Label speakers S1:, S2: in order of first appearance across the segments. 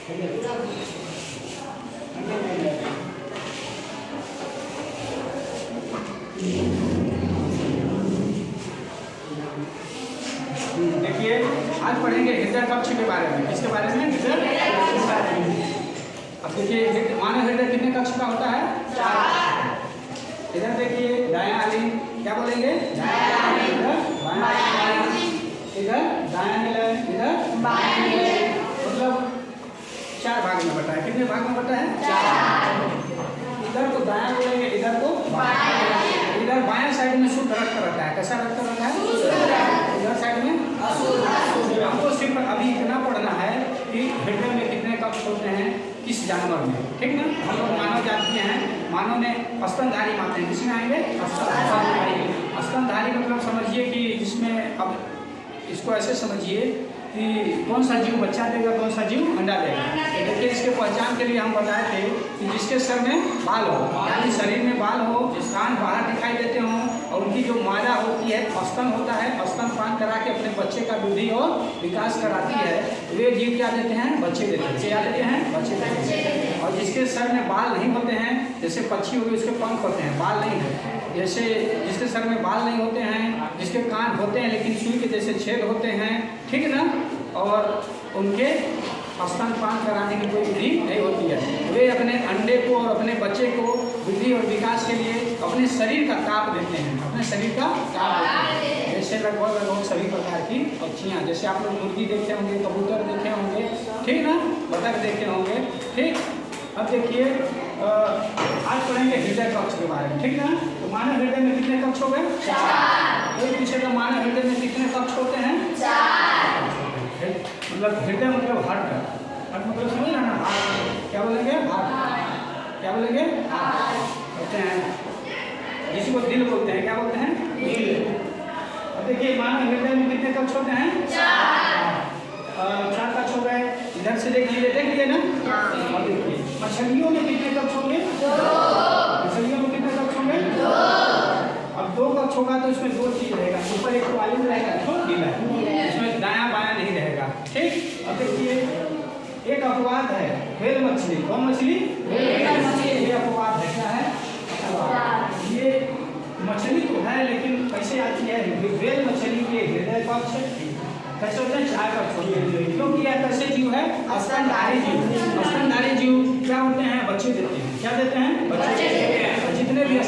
S1: देखिए आज पढ़ेंगे हृदय कक्ष के बारे में। किसके बारे में? हृदय। अब देखिए मानव हृदय कितने कक्ष का होता है? 4। इधर देखिए दायां आलिंग, क्या बोलेंगे? दायां आलिंग। इधर दायां निलय, इधर बायां निलय। मतलब 4 भाग में बटा है। कितने भाग में बटा है? 4। इधर को दायां बोलेंगे, इधर को बायां। इधर बायां साइड में शुद्ध रक्त रहता है। कैसा रक्त रहता है? इधर साइड में अशुद्ध। हमको सिर्फ अभी इतना पढ़ना है कि हृदय में कितने कक्ष होते हैं किस जानवर में, ठीक ना? हम लोग मानव जाति हैं, मानव में स्तनधारी मानते हैं। किसमें आएंगे? स्तनधारी। स्तनधारी मतलब समझिए कि इसमें, अब इसको ऐसे समझिए कि कौन सा जीव बच्चा देगा, कौन सा जीव अंडा देगा। देखिए इसके पहचान के लिए हम बताए थे कि जिसके सर में बाल हो, यानी शरीर में बाल हो, कान बाहर दिखाई देते हों, और उनकी जो मादा होती है, स्तन होता है, स्तनपान करा के अपने बच्चे का वृद्धि और विकास कराती है, वे जीव क्या देते हैं? बच्चे देते हैं। क्या देते हैं? बच्चे देते हैं। और जिसके सर में बाल नहीं होते हैं, जैसे पक्षी हो गए, उसके पंख होते हैं, बाल नहीं है। जैसे जिसके सर में बाल नहीं होते हैं, जिसके कान होते हैं लेकिन सुई के जैसे छेद होते हैं, ठीक है ना, और उनके स्तनपान कराने की कोई विधि नहीं होती है। वे अपने अंडे को और अपने बच्चे को वृद्धि और विकास के लिए अपने शरीर का ताप देते हैं, अपने शरीर का ताप देते हैं। जैसे लगभग सभी प्रकार की पक्षियाँ, जैसे आप लोग मुर्गी देखे होंगे, कबूतर देखे होंगे, ठीक ना, बतख देखे होंगे, ठीक। अब देखिए आज पढ़ेंगे हृदय कक्ष के बारे में, ठीक ना। तो मानव हृदय में कितने कक्ष हो गए? 4। कोई पूछेगा मानव हृदय में कितने कक्ष होते हैं? 4। मतलब हृदय मतलब हार्ट, हार्ट मतलब समझ ना, हार्ट क्या बोलेंगे? हार्ट। क्या बोलेंगे? हार्ट होते हैं, जिसी को दिल बोलते हैं। क्या बोलते हैं? दिल। अब देखिए मानव हृदय में कितने कक्ष होते हैं? 4 कक्ष हो गए। इधर से देख लिए ना। और देखिए मछलियों में कितने कक्ष होंगे? 2। मछलियों में कितने कक्ष होंगे? 2। अब 2 कक्ष होगा तो इसमें 2 चीज रहेगा, ऊपर एक वालिंग रहेगा, तो नीला, इसमें दायां बायां नहीं रहेगा, ठीक। अब देखिए एक अपवाद है, व्हेल मछली। कौन मछली? व्हेल मछली। ये अपवाद है। क्या है? अपवाद। ये मछली तो है लेकिन कैसे आती है? व्हेल मछली के हृदय कक्ष कैसे होते हैं? 4 कक्ष होते हैं, क्योंकि यह कैसे जीव है? स्तनधारी जीव। स्तनधारी जीव क्या होते हैं? बच्चे देते हैं। क्या देते हैं? बच्चे देते हैं। जितने भी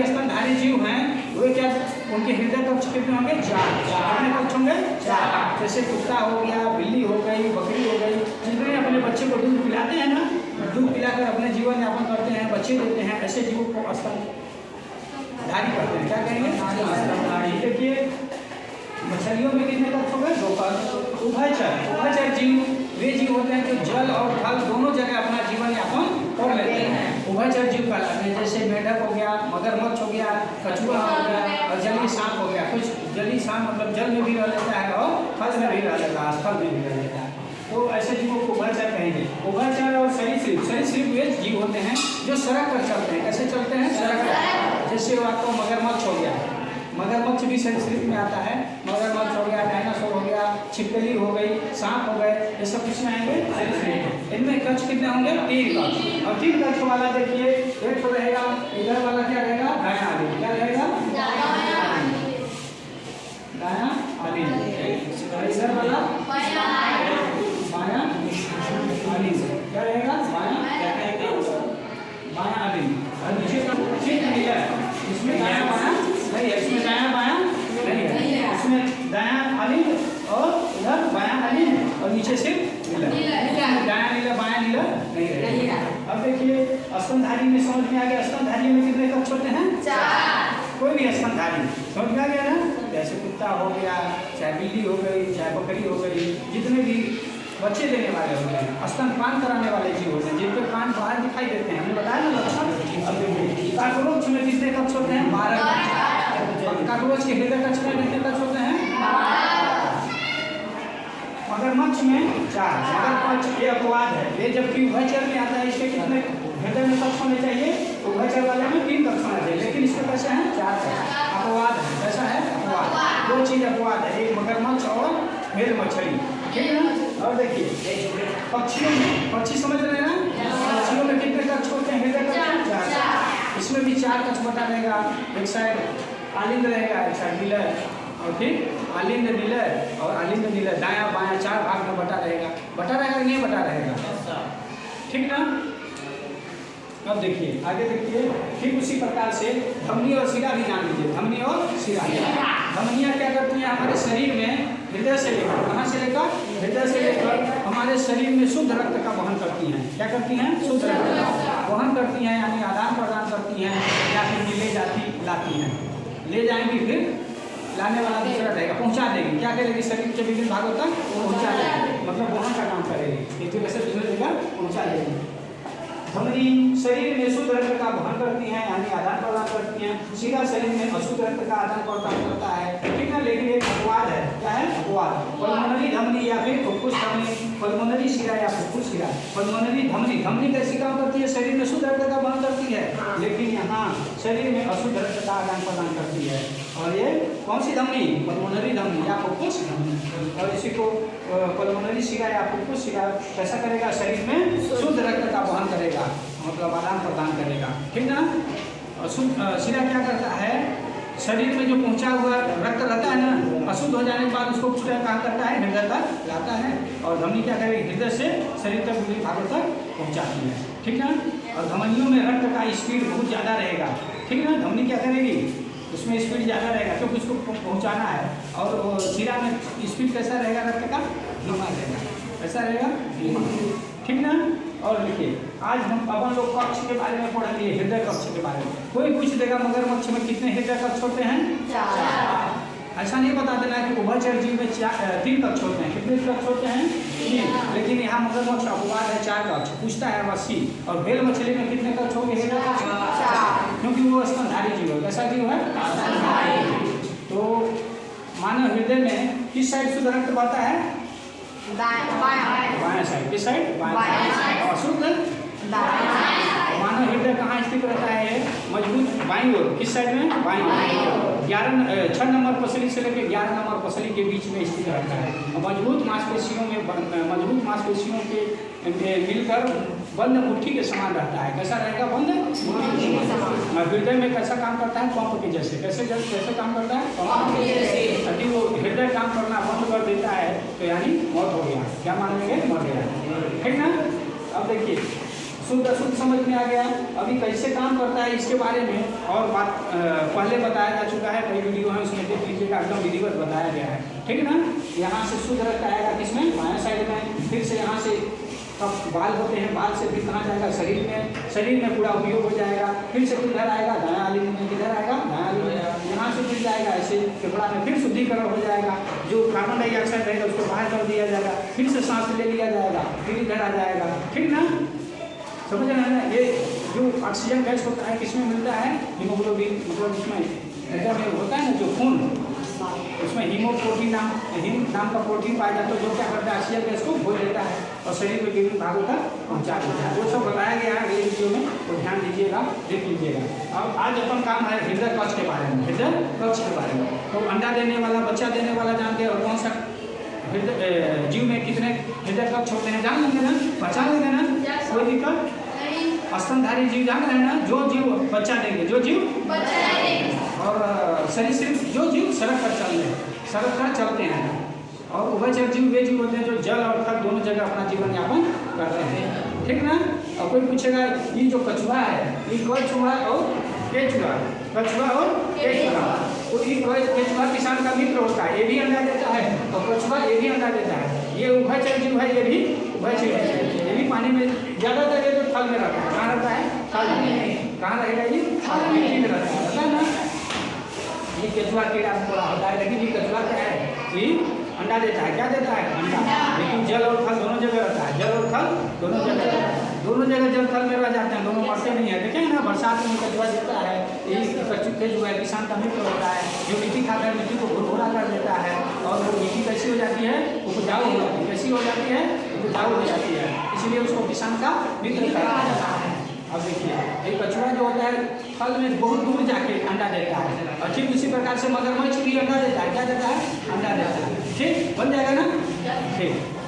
S1: स्तनधारी जीव हैं वे क्या, उनके हृदय कक्ष कितने होंगे? 4। कितने कक्ष होंगे? 4। जैसे कुत्ता हो गया, बिल्ली हो गई, बकरी हो गई, जितने अपने बच्चे को दूध पिलाते हैं ना, दूध पिलाकर अपने जीवन यापन करते हैं, बच्चे देते हैं, ऐसे जीवों को स्तनधारी करते हैं। क्या कहेंगे? देखिए मछलियों में कितने कक्ष हो गए? 2 कक्ष। उभयचर जीव वे जीव होते हैं जो जल और थल दोनों जगह अपना जीवन यापन कर लेते हैं, उभयचर जीव कहलाते हैं। जैसे मेढक हो गया, मगरमच्छ हो गया, कछुआ हो गया और जलीय सांप हो गया। कुछ जलीय सांप मतलब जल में भी रह लेता है और थल में भी रह लेता है, स्थल में भी रह लेता है, तो ऐसे जीवों को उभयचर कहेंगे। उभयचर और सरीसृप वे जीव होते हैं जो सड़क पर चलते हैं। कैसे चलते हैं? सड़क पर। जैसे आपको मगरमच्छ हो गया, मगरमच्छ भी सरीसृप में आता है। मगरमच्छ हो गया, डायनासोर हो गया, छिपकली हो गई, सांप हो गए, ये सब किसमें आएंगे? सरीसृप। इनमें कक्ष कितने होंगे? 3 कक्ष। और 3 कक्ष वाला देखिए एक तो रहेगा, इधर वाला क्या रहेगा? दायां आलिंग। क्या रहेगा? दायां आलिंग। इधर वाला बायां आलिंग। क्या रहेगा? बायां आलिंग। और नीचे का ठीक नहीं है, इसमें दायां बायां नहीं है, इसमें दायां बायां नहीं है, इसमें दायां आलिंग और इधर बायां आलिंग और नीचे सिर्फ नीला। दायां नीला बायां नीला नहीं रहेगा। अब देखिए स्तनधारी में समझ में आ गया। स्तनधारी में कितने कक्ष होते हैं? 4। कोई भी स्तनधारी समझ में आ गया ना। जैसे कुत्ता हो गया, चाहे बिल्ली हो गई, चाहे बकरी हो गई, जितने भी बच्चे देने वाले होते हैं, स्तनपान कराने वाले जीव होते हैं, जिनके कान बाहर दिखाई देते हैं, हमने बताया ना लक्षण। अब देखिए काकरोच में कितने कक्ष होते हैं? 12 कक्ष। काकरोच के हृदय कक्ष में कितने कक्ष होते हैं? 12। मगरमच्छ में 4। मगरमच्छ ये अपवाद है, ये जबकि उभयचर में आता है, इसके कितने हृदय में कक्ष होने चाहिए? उभयचर वाले में 3 कक्ष होना चाहिए, लेकिन इसके कैसे हैं? 4 कक्ष। अपवाद है। कैसा है? अपवाद। 2 चीज अपवाद है, एक मगरमच्छ और व्हेल मछली, ठीक है ना। और देखिए पक्षी समझ रहे हैं ना? पक्षियों में कितने कक्ष होते हैं? हृदय कक्ष 4। इसमें भी 4 कक्ष बटा रहेगा। एक साइड आलिंद रहेगा, एक साइड विलय, और फिर आलिंद विलय और आलिंद विलय, दायां बायां 4 भाग में बटा रहेगा कि नहीं बटा रहेगा? ठीक ना? अब देखिए आगे देखिए, ठीक उसी प्रकार से धमनी और शिरा भी जान लीजिए। धमनी और शिरा, धमनियाँ क्या करती हैं हमारे शरीर में? हृदय से लेकर, कहाँ से लेकर? हृदय से लेकर हमारे शरीर में शुद्ध रक्त का वहन करती हैं। क्या करती हैं? शुद्ध रक्त का वहन करती हैं, यानी आदान प्रदान करती हैं, या फिर ले जाती लाती हैं। ले जाएंगी फिर लाने वाला दूसरा रहेगा, पहुँचा देगी। क्या करेगी? शरीर के विभिन्न भागों तक पहुँचा देगी, मतलब वहन का काम करेगी। एक जगह से दूसरी जगह पहुँचा देगी। धमनी शरीर में शुद्ध रक्त का वहन करती हैं, यानी आदान प्रदान करती हैं। शिरा शरीर में अशुद्ध रक्त का आदान प्रदान करता है, ठीक है। लेकिन एक अपवाद है, क्या है? अपवाद। पल्मोनरी धमनी या फिर फुफ्फुस धमनी, पल्मोनरी शिरा या फुफ्फुस शिरा। पल्मोनरी धमनी, धमनी कैसी काम करती है? शरीर में शुद्ध रक्त का वहन करती है, लेकिन यहाँ शरीर में अशुद्ध रक्त का आदान प्रदान करती है। और ये कौन सी धमनी? पल्मोनरी धमनी या फुफ्फुस धमनी। और इसी को पल्मोनरी शिरा या फुफ्फुस शिरा कैसा करेगा? शरीर में शुद्ध रक्त का वहन करेगा, मतलब आदान प्रदान करेगा, ठीक ना। शिरा क्या करता है? शरीर में जो पहुंचा हुआ रक्त रहता है ना, अशुद्ध हो जाने के बाद उसको कहाँ करता है? हृदय तक लाता है। और धमनी क्या करेगी? हृदय से शरीर तक विभिन्न भागों तक पहुंचाती है, ठीक ना। और धमनियों में रक्त का स्पीड बहुत ज़्यादा रहेगा, ठीक ना। धमनी क्या करेगी? उसमें स्पीड ज़्यादा रहेगा क्योंकि उसको पहुंचाना है। और शिरा में स्पीड कैसा रहेगा? रक्त का धीमा रहेगा, कैसा रहेगा? धीमा, ठीक ना। और देखिए आज हम अपन लोग कक्ष के बारे में पढ़ेंगे, हृदय कक्ष के बारे में। कोई पूछ देगा मगरमच्छ में कितने हृदय कक्ष होते हैं? 4। ऐसा नहीं बता देना कि उभयचर जीव में 3 कक्ष होते हैं। कितने कक्ष होते हैं? 3। लेकिन यहाँ मगरमच्छ अपवाद है, 4 कक्ष पूछता है मछली। और बेल मछली में कितने कक्ष होंगे? हृदय कक्ष 4, क्योंकि वो स्तनधारी जीव है। कैसा जीव है? तो मानव हृदय में किस साइड शुद्ध रक्त बहता है? बायां साइड। किस साइड? बायां साइड। और शुद्ध मानव हृदय कहाँ स्थित रहता है? मजबूत बाईं ओर। किस साइड में? बाईं ओर। 6 नंबर पसली से लेकर 11 नंबर पसली के बीच में स्थित रहता है। मजबूत मांसपेशियों के मिलकर बंद मुट्ठी के समान रहता है। कैसा रहेगा? बंद मुट्ठी के समान। हृदय में कैसा काम करता है? पंप के जैसे। कैसे काम करता है? पंप के जैसे। यदि वो हृदय काम करना बंद कर देता है तो यानी मौत हो गया। क्या मानेंगे? मर गया, ठीक ना। अब देखिए शुद्ध अशुद्ध समझ में आ गया। अभी कैसे काम करता है इसके बारे में और बात पहले बताया जा चुका है, कई वीडियो है उसमें देख लीजिएगा, एकदम विधिवत बताया गया है, ठीक ना। यहाँ से शुद्ध रक्त आएगा किसमें? बायां साइड में। फिर से यहाँ से बाल होते हैं, बाल से फिर कहाँ जाएगा? शरीर में पूरा उपयोग हो जाएगा। फिर से किधर आएगा? दायां आलिंद में। किधर आएगा? दायां आलिंद। यहाँ से फिर जाएगा ऐसे फेफड़ा में, फिर शुद्धिकरण हो जाएगा। जो कार्बन डाइऑक्साइड रहेगा उसको बाहर कर दिया जाएगा, फिर से सांस ले लिया जाएगा, फिर इधर आ जाएगा, ठीक ना। समझ रहे हैं ना। ये जो ऑक्सीजन गैस होता है किसमें मिलता है? हीमोग्लोबिन, मतलब उसमें हृदय में होता है ना जो खून, उसमें हीमोप्रोटीन नाम का प्रोटीन पाया जाता है, जो क्या करता है? ऑक्सीजन गैस को घोल लेता है और शरीर में विभिन्न भागों तक पहुँचा देता है। वो सब बताया गया है अगले वीडियो में, तो ध्यान दीजिएगा, देख लीजिएगा। अब आज अपन काम है हृदय कक्ष के बारे में। हृदय कक्ष के बारे में तो अंडा देने वाला, बच्चा देने वाला जानते हैं, और कौन सा हृदय जीव में कितने हृदय कक्ष होते हैं जान लेंगे ना, पहचान लेंगे ना, कोई दिक्कत? स्तनधारी जीव जान रहे हैं ना, जो जीव बच्चा देंगे, जो जीव और सरीसृप जो जीव सड़क पर चलते हैं। और उभयचर जीव वे जीव होते हैं जो जल और थल दोनों जगह अपना जीवन यापन करते हैं, ठीक ना। और कोई पूछेगा ये जो कछुआ है, ये कछुआ और केचुआ, कछुआ और केचुआ, तो ये केचुआ किसान का मित्र होता है, ये भी अंडा देता है, और कछुआ ये भी अंडा देता है। ये उभयचर जीव है, ये भी उभयचर है, ये भी पानी में ज़्यादातर ये तो थल में रहता है। कहाँ रहता है? थल में। कहाँ रहेगा? ये मिट्टी में रहता है ना। ये केचुआ कीड़ा थोड़ा होता है, लेकिन ये कछुआ क्या है? ये अंडा देता है। क्या देता है? अंडा। लेकिन जल और थल दोनों जगह रहता है। जल और थल दोनों जगह जल थल में रह जाते हैं, दोनों मरते नहीं है। देखें ना, बरसात में कछुआ देता है, ये केचुआ है, किसान का मित्र होता है, जो मिट्टी खाकर मिट्टी को भुरभुरा कर देता है, और वो मिट्टी कैसी हो जाती है? उपजाऊ हो जाती है। कैसी हो जाती है? उपजाऊ हो जाती है, इसलिए उसको किसान का मित्र कहा जाता है। अब देखिए एक कछुआ जो होता है फल में बहुत दूर जाके अंडा देता है, और ठीक उसी प्रकार से मगरमच्छ भी अंडा देता है। क्या देता है? अंडा देता है। ठीक, बन जाएगा ना? ठीक।